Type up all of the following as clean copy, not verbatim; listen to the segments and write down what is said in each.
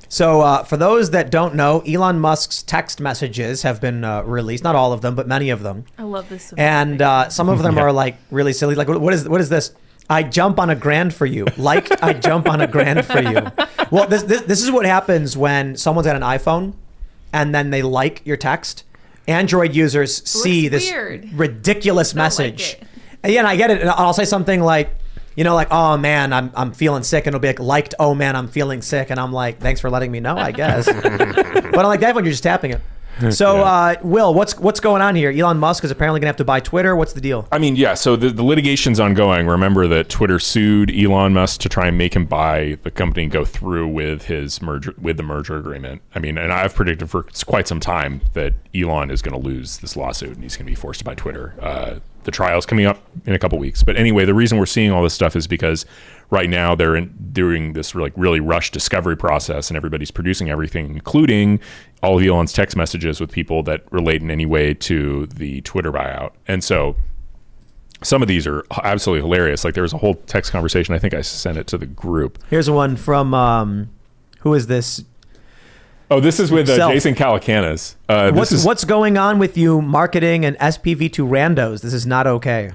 So for those that don't know, Elon Musk's text messages have been released. Not all of them, but many of them. I love this. And some of them are like really silly. Like, what is this? I jump on a grand for you. Like, I jump on a grand for you. Well, this is what happens when someone's got an iPhone and then they like your text. Android users see this ridiculous message. Like and yeah, and I get it. And I'll say something like, like, oh man, I'm feeling sick. And it'll be like, liked, oh man, I'm feeling sick. And I'm like, thanks for letting me know, I guess. But on like that one, you're just tapping it. So, Will, what's going on here? Elon Musk is apparently going to have to buy Twitter. What's the deal? I mean, yeah, so the litigation's ongoing. Remember that Twitter sued Elon Musk to try and make him buy the company and go through with his the merger agreement. I mean, and I've predicted for quite some time that Elon is going to lose this lawsuit and he's going to be forced to buy Twitter. The trial's coming up in a couple weeks. But anyway, the reason we're seeing all this stuff is because right now they're doing this really rushed discovery process and everybody's producing everything, including all of Elon's text messages with people that relate in any way to the Twitter buyout. And so some of these are absolutely hilarious. Like there was a whole text conversation. I think I sent it to the group. Here's one from, who is this? Oh, this is with Jason Calacanis. What's going on with you marketing and SPV to randos? This is not okay.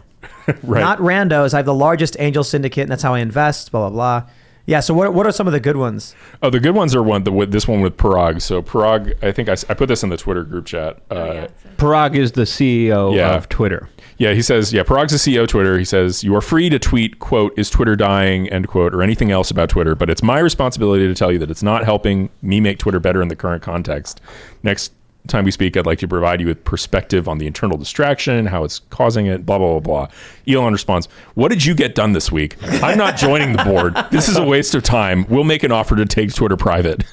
Right. Not randos. I have the largest angel syndicate and that's how I invest, blah, blah, blah. Yeah, so what are some of the good ones? Oh, the good ones are this one with Parag. So Parag, I think I put this in the Twitter group chat. Parag is the CEO of Twitter. Yeah, he says, Parag's the CEO of Twitter. He says, you are free to tweet, quote, is Twitter dying, end quote, or anything else about Twitter, but it's my responsibility to tell you that it's not helping me make Twitter better in the current context. Next time we speak, I'd like to provide you with perspective on the internal distraction, how it's causing it, blah, blah, blah, blah. Elon responds, what did you get done this week? I'm not joining the board. This is a waste of time. We'll make an offer to take Twitter private.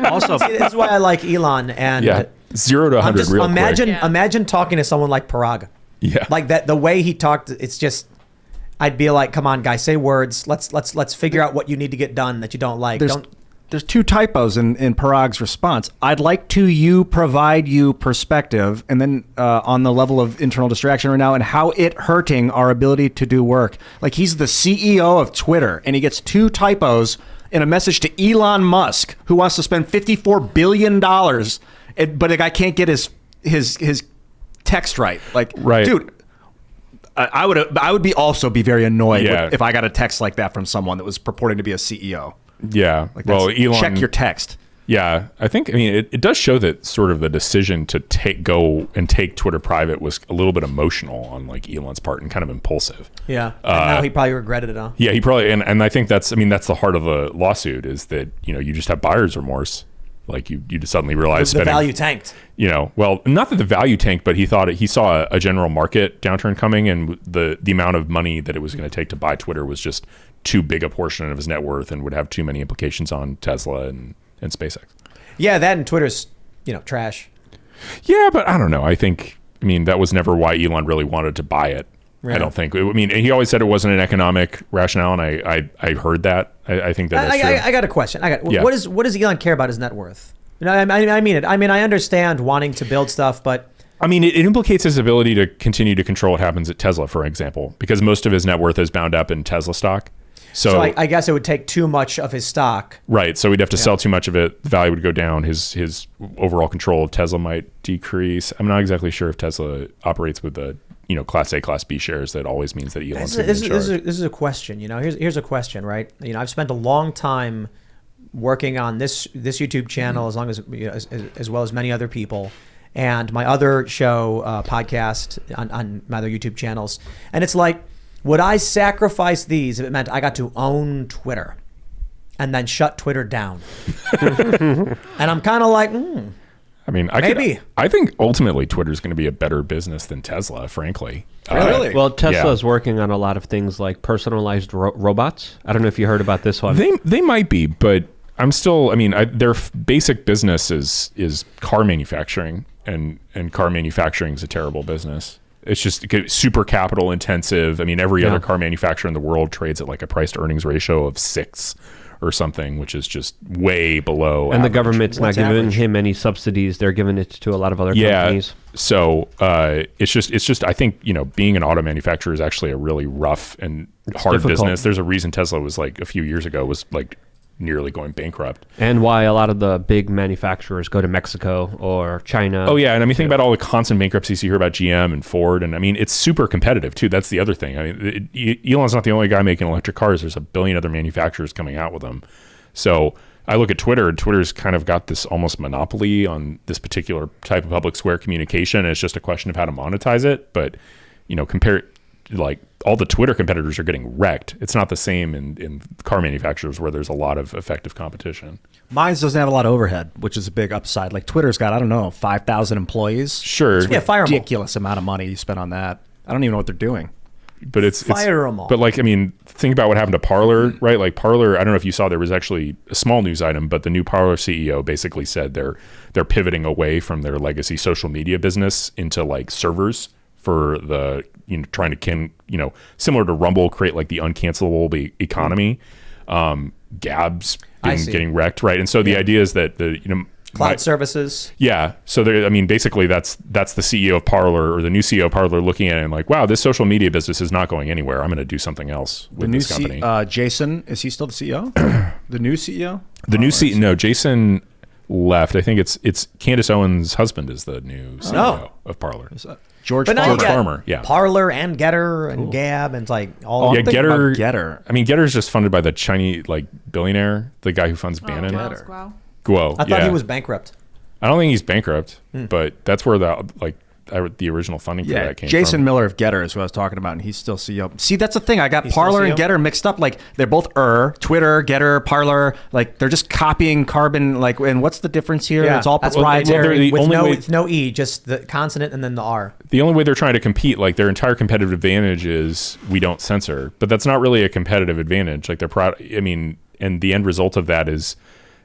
Also, see, this is why I like Elon. And 0 to 100 real quick. Imagine talking to someone like Parag. Yeah. Like that, the way he talked, it's just, I'd be like, come on, guys, say words. Let's figure out what you need to get done that you don't like. There's two typos in Parag's response. I'd like to provide you perspective, and then on the level of internal distraction right now and how it hurting our ability to do work. Like he's the CEO of Twitter, and he gets two typos in a message to Elon Musk, who wants to spend $54 billion, but the guy can't get his text right. Like, dude, I would be very annoyed if I got a text like that from someone that was purporting to be a CEO. Yeah. Like, well, Elon, check your text. Yeah. I mean, it does show that sort of the decision to take Twitter private was a little bit emotional on like Elon's part and kind of impulsive. Yeah. And now he probably regretted it, huh? Yeah, he probably, and I think that's the heart of the lawsuit is that, you just have buyer's remorse. Like you just suddenly realize the value tanked. Well, not that the value tanked, but he saw a general market downturn coming, and the amount of money that it was going to take to buy Twitter was just too big a portion of his net worth and would have too many implications on Tesla and SpaceX. Yeah, that and Twitter's, trash. Yeah, but I don't know. That was never why Elon really wanted to buy it. Right. I don't think. He always said it wasn't an economic rationale, and I heard that. I think that's true. I got a question. What does Elon care about his net worth? I mean it. I understand wanting to build stuff, but it implicates his ability to continue to control what happens at Tesla, for example, because most of his net worth is bound up in Tesla stock. So I guess it would take too much of his stock. Right. So we'd have to sell too much of it. The value would go down. His overall control of Tesla might decrease. I'm not exactly sure if Tesla operates with the Class A, Class B shares. That always means that Elon's in charge. This is a question. Here's a question, right? I've spent a long time working on this YouTube channel, as well as many other people, and my other show podcast on my other YouTube channels. And it's like, would I sacrifice these if it meant I got to own Twitter and then shut Twitter down? And I'm kind of like, maybe. I think ultimately Twitter's going to be a better business than Tesla, frankly. Really? Well, Tesla's working on a lot of things like personalized robots. I don't know if you heard about this one. They might be, but I'm still, their basic business is car manufacturing, and car manufacturing is a terrible business. It's just super capital intensive. Every other car manufacturer in the world trades at like a price to earnings ratio of 6 or something, which is just way below and average. The government's not giving him any subsidies. They're giving it to a lot of other companies. So it's just I think being an auto manufacturer is actually a really rough and hard business. There's a reason Tesla was like a few years ago was like nearly going bankrupt. And why a lot of the big manufacturers go to Mexico or China. Oh yeah, and I mean, think about all the constant bankruptcies you hear about GM and Ford, and I mean, it's super competitive too. That's the other thing. I mean, Elon's not the only guy making electric cars. There's a billion other manufacturers coming out with them. So I look at Twitter, and Twitter's kind of got this almost monopoly on this particular type of public square communication. And it's just a question of how to monetize it. But compare like all the Twitter competitors are getting wrecked. It's not the same in car manufacturers where there's a lot of effective competition. Mine doesn't have a lot of overhead, which is a big upside. Like Twitter's got, I don't know, 5,000 employees. Sure. Yeah, fire 'em all. Ridiculous amount of money you spend on that. I don't even know what they're doing. But it's Fire 'em all. But like, I mean, think about what happened to Parler, right? Like Parler, I don't know if you saw, there was actually a small news item, but the new Parler CEO basically said they're pivoting away from their legacy social media business into like servers for the trying to similar to Rumble, create like the uncancelable economy. Gab's getting wrecked, right? And so the idea is that cloud services. Yeah. So basically that's the CEO of Parler, or the new CEO of Parler, looking at it and like, wow, this social media business is not going anywhere. I'm going to do something else with this company. Jason, is he still the CEO? The new CEO? The new CEO? No, Jason left. I think it's Candace Owens' husband is the new CEO of Parler. George But now Farmer. you got Farmer, yeah. Parler and Getter and Gab and it's like all. Yeah, Getter. Getter. I mean, Getter is just funded by the Chinese billionaire, the guy who funds Bannon. Guo. I thought he was bankrupt. I don't think he's bankrupt, but that's where the original funding for that came Jason from. Miller of Getter is who I was talking about, and he's still CEO. See, that's the thing. I got He's Parler still and CEO? Getter mixed up. Like they're both Twitter, Getter, Parler. Like they're just copying Carbon. Like, and what's the difference here? It's all that's proprietary. the only way- with no E, just the consonant and then the R. The only way they're trying to compete, like their entire competitive advantage is we don't censor, but that's not really a competitive advantage. Like and the end result of that is,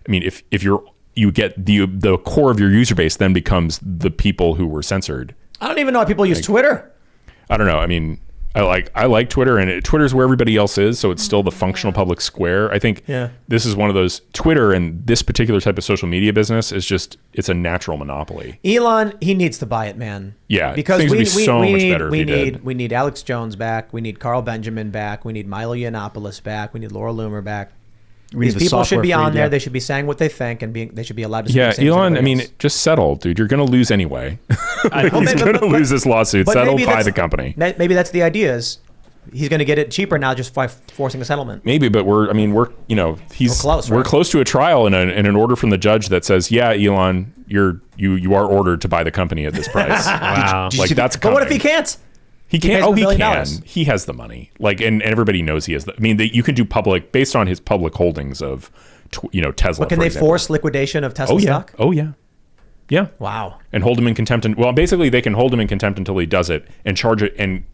I mean, if you get the core of your user base then becomes the people who were censored. I don't even know how people use Twitter. I don't know. I mean, I like Twitter, and Twitter's where everybody else is, so it's still the functional public square. I think this is one of those, Twitter and this particular type of social media business is just, it's a natural monopoly. Elon, he needs to buy it, man. Yeah, because things would be so much need, better if he did. we need Alex Jones back. We need Carl Benjamin back. We need Milo Yiannopoulos back. We need Laura Loomer back. These people should be on there. They should be saying what they think, and they should be allowed to speak. Yeah, the same as Elon, I everybody mean, else. just settle, dude. You're going to lose anyway. He's going to lose this lawsuit. But Settle, maybe buy that's- the company. Maybe that's the idea, is he's going to get it cheaper now just by forcing a settlement. Maybe, but we're close. We're close to a trial and an order from the judge that says, yeah, Elon, you are ordered to buy the company at this price. Wow. Like that's But coming. what if he can't? He pays can. him Oh, $1 he billion. can. He has the money. Like, and everybody knows he has. I mean, you can do public based on his public holdings of, Tesla. But can for they example. force liquidation of Tesla Oh yeah. stock? Oh yeah. Yeah. Wow. And hold him in contempt. Well, basically, they can hold him in contempt until he does it and charge it and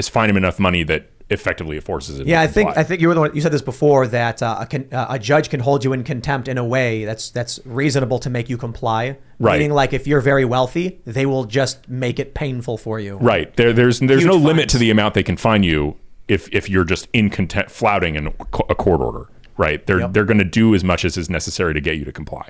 fine him enough money that effectively it forces it. Yeah, to comply. I think you were the one. You said this before, that a judge can hold you in contempt in a way that's reasonable to make you comply. Right. Meaning, like, if you're very wealthy, they will just make it painful for you. Right. There's no Huge limit fines. to the amount they can fine you if you're just in contempt, flouting a court order. Right. They're going to do as much as is necessary to get you to comply.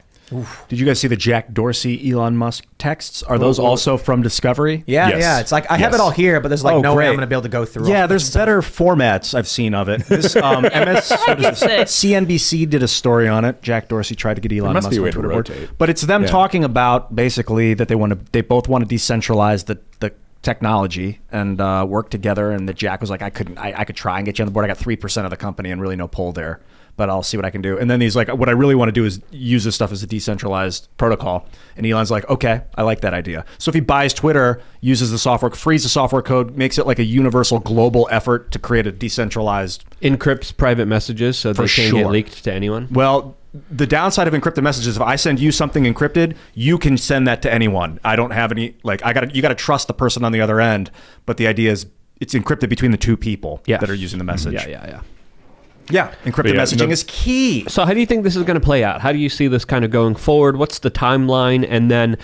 Did you guys see the Jack Dorsey Elon Musk texts? Are those also from Discovery? Yeah, Yes. yeah. It's like I have it Yes. all here, but there's like no way great. I'm going to be able to go through. Yeah, all there's this better formats I've seen of it. This CNBC did a story on it. Jack Dorsey tried to get Elon must Musk be a on way to Twitter board. rotate. But it's them talking about basically that they both want to decentralize the technology and work together. And that Jack was like, I could try and get you on the board. I got 3% of the company and really no pull there, but I'll see what I can do. And then he's like, what I really want to do is use this stuff as a decentralized protocol. And Elon's like, okay, I like that idea. So if he buys Twitter, uses the software, frees the software code, makes it like a universal global effort to create a decentralized. Encrypts private messages so they can't sure. get leaked to anyone. Well, the downside of encrypted messages, if I send you something encrypted, you can send that to anyone. I don't have any, like, you got to trust the person on the other end. But the idea is it's encrypted between the two people that are using the message. Yeah, encrypted messaging is key. So how do you think this is going to play out? How do you see this kind of going forward? What's the timeline? And then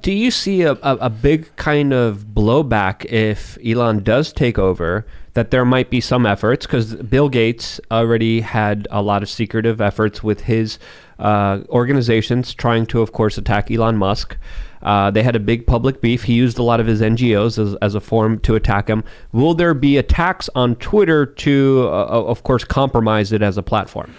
do you see a big kind of blowback if Elon does take over, that there might be some efforts, because Bill Gates already had a lot of secretive efforts with his organizations trying to, of course, attack Elon Musk. They had a big public beef. He used a lot of his NGOs as a form to attack him. Will there be attacks on Twitter to, of course, compromise it as a platform?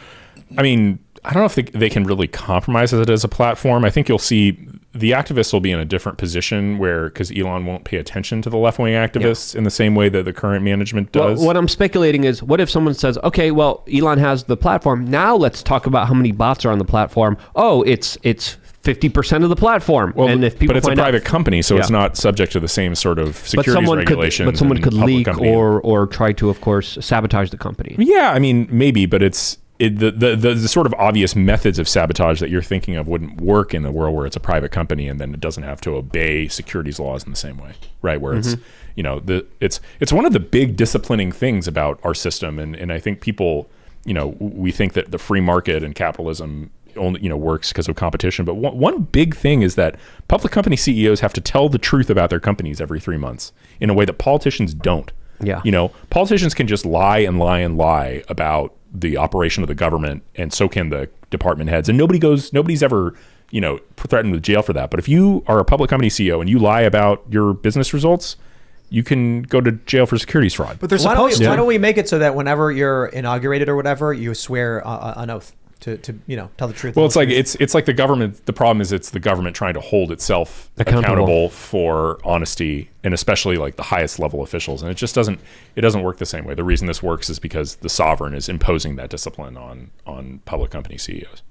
I mean, I don't know if they can really compromise it as a platform. I think you'll see the activists will be in a different position because Elon won't pay attention to the left-wing activists in the same way that the current management does. Well, what I'm speculating is, what if someone says, okay, well, Elon has the platform. Now let's talk about how many bots are on the platform. Oh, it's 50% of the platform. Well, and if people but it's a private company, so it's not subject to the same sort of securities regulations. But someone could leak or try to, of course, sabotage the company. Yeah, I mean, maybe, but the sort of obvious methods of sabotage that you're thinking of wouldn't work in a world where it's a private company and then it doesn't have to obey securities laws in the same way, right? Where it's, it's one of the big disciplining things about our system. And I think people, we think that the free market and capitalism only, works because of competition. But one big thing is that public company CEOs have to tell the truth about their companies every 3 months in a way that politicians don't. Yeah. Politicians can just lie and lie and lie about the operation of the government, and so can the department heads. And nobody's ever, threatened with jail for that. But if you are a public company CEO and you lie about your business results, you can go to jail for securities fraud. But they're why supposed to. Why don't we make it so that whenever you're inaugurated or whatever, you swear an oath to tell the truth? Well, it's like the government. The problem is it's the government trying to hold itself accountable for honesty, and especially like the highest level officials. And it just doesn't work the same way. The reason this works is because the sovereign is imposing that discipline on public company CEOs.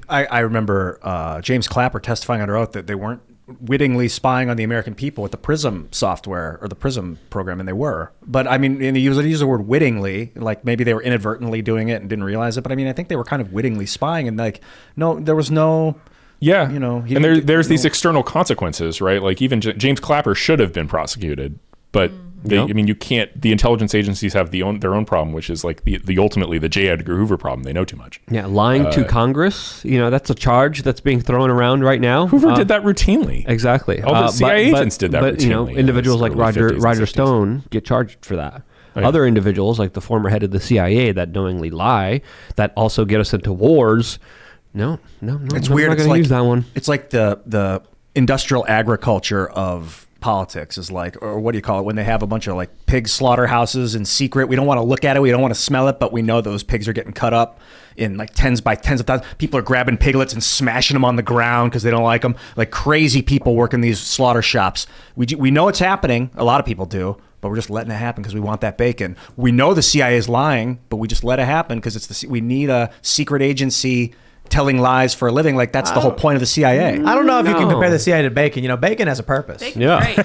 I remember James Clapper testifying under oath that they weren't wittingly spying on the American people with the PRISM software or the PRISM program, and they were. But I mean, and he used the word wittingly, like maybe they were inadvertently doing it and didn't realize it. But I mean, I think they were kind of wittingly spying, and like, no, there was no. Yeah, and there's these external consequences, right? Like even James Clapper should have been prosecuted, but I mean, you can't. The intelligence agencies have their own problem, which is like the ultimately the J. Edgar Hoover problem. They know too much. Yeah, lying to Congress. That's a charge that's being thrown around right now. Hoover did that routinely. Exactly. All the CIA agents did that routinely. But individuals like Roger Stone get charged for that. Oh, yeah. Other individuals, like the former head of the CIA, that knowingly lie, that also get us into wars. No, it's I'm weird. not going to use that one. It's like the industrial agriculture of politics is like, or what do you call it, when they have a bunch of like pig slaughterhouses in secret. We don't want to look at it, we don't want to smell it, but we know those pigs are getting cut up in like tens of thousands. People are grabbing piglets and smashing them on the ground because they don't like them. Like crazy people work in these slaughter shops. We know it's happening. A lot of people do, but we're just letting it happen because we want that bacon. We know the CIA is lying, but we just let it happen because we need a secret agency telling lies for a living. Like that's the whole point of the CIA. I don't know if you can compare the CIA to bacon. Bacon has a purpose. Great.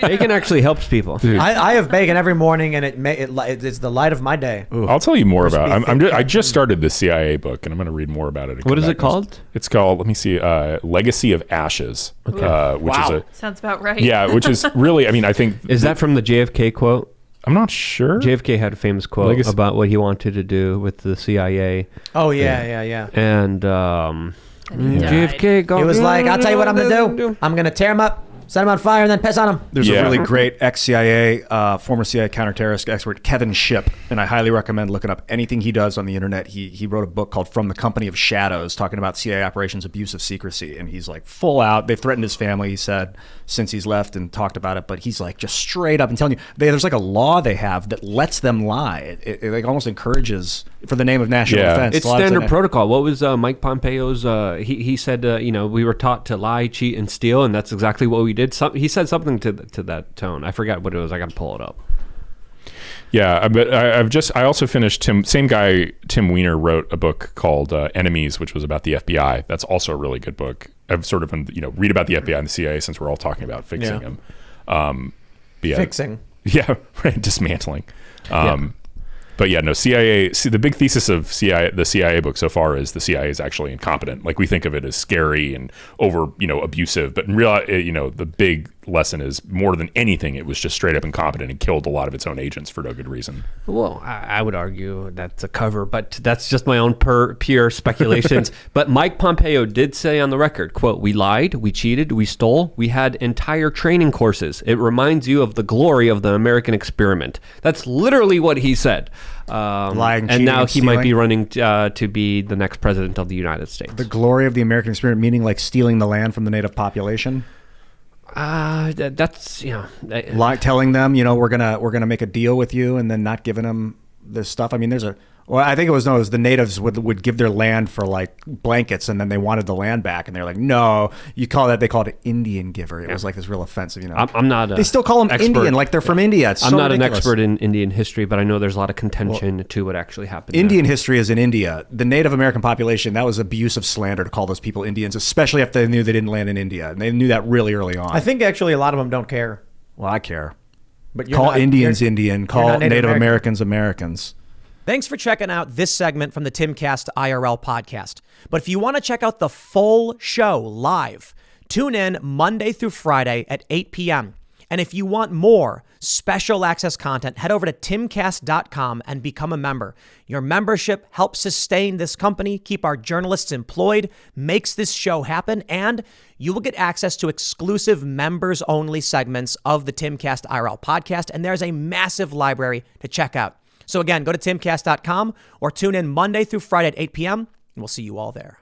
Bacon actually helps people. I have bacon every morning, and it's the light of my day. Ooh. I'll tell you more about it. I just started the CIA book, and I'm going to read more about it. What is it called? It's called, let me see, Legacy of Ashes. Okay. Which is sounds about right. Yeah, which is really, I mean, I think... Is that from the JFK quote? I'm not sure. JFK had a famous quote about what he wanted to do with the CIA. Oh, yeah. And JFK... He was like, I'll tell you what I'm going to do. I'm going to tear him up, set him on fire, and then piss on him. There's a really great ex-CIA, former CIA counterterrorist expert, Kevin Shipp, and I highly recommend looking up anything he does on the internet. He wrote a book called From the Company of Shadows, talking about CIA operations, abuse of secrecy, and he's like full out. They've threatened his family, he said, since he's left, and talked about it, but he's like just straight up and telling you, there's like a law they have that lets them lie. It like almost encourages, for the name of national defense. It's standard protocol. What was Mike Pompeo's, he said, we were taught to lie, cheat, and steal, and that's exactly what we did. He said something to that tone. I forgot what it was. I got to pull it up. Yeah, but I also finished same guy, Tim Weiner, wrote a book called Enemies, which was about the FBI. That's also a really good book. I've sort of read about the FBI and the CIA since we're all talking about fixing them. Fixing. Yeah, right. Dismantling. But yeah, no, CIA, the big thesis of the CIA book so far is the CIA is actually incompetent. Like we think of it as scary and abusive, but in real, the big lesson is more than anything, it was just straight up incompetent and killed a lot of its own agents for no good reason. Well, I would argue that's a cover, but that's just my own pure speculations. But Mike Pompeo did say on the record, quote, "We lied, we cheated, we stole, we had entire training courses. It reminds you of the glory of the American experiment." That's literally what he said. Lying, and now he might be stealing. running to be the next president of the United States. The glory of the American experiment, meaning like stealing the land from the native population. That's telling them, we're gonna make a deal with you, and then not giving them this stuff. I mean, there's a Well, I think it was the natives would give their land for like blankets, and then they wanted the land back, and they're like, no, they called it Indian giver. It was like this real offensive, I'm not. They still call them expert. Indian, like they're from India. It's I'm so not ridiculous. an expert in Indian history, but I know there's a lot of contention to what actually happened. Indian history is in India. The Native American population, that was abusive slander to call those people Indians, especially if they knew they didn't land in India, and they knew that really early on. I think actually a lot of them don't care. Well, I care. But Call Indians you're Indian. not Call Native American. Americans Americans. Thanks for checking out this segment from the Timcast IRL podcast. But if you want to check out the full show live, tune in Monday through Friday at 8 p.m. And if you want more special access content, head over to timcast.com and become a member. Your membership helps sustain this company, keep our journalists employed, makes this show happen, and you will get access to exclusive members-only segments of the Timcast IRL podcast, and there's a massive library to check out. So again, go to timcast.com or tune in Monday through Friday at 8 p.m., and we'll see you all there.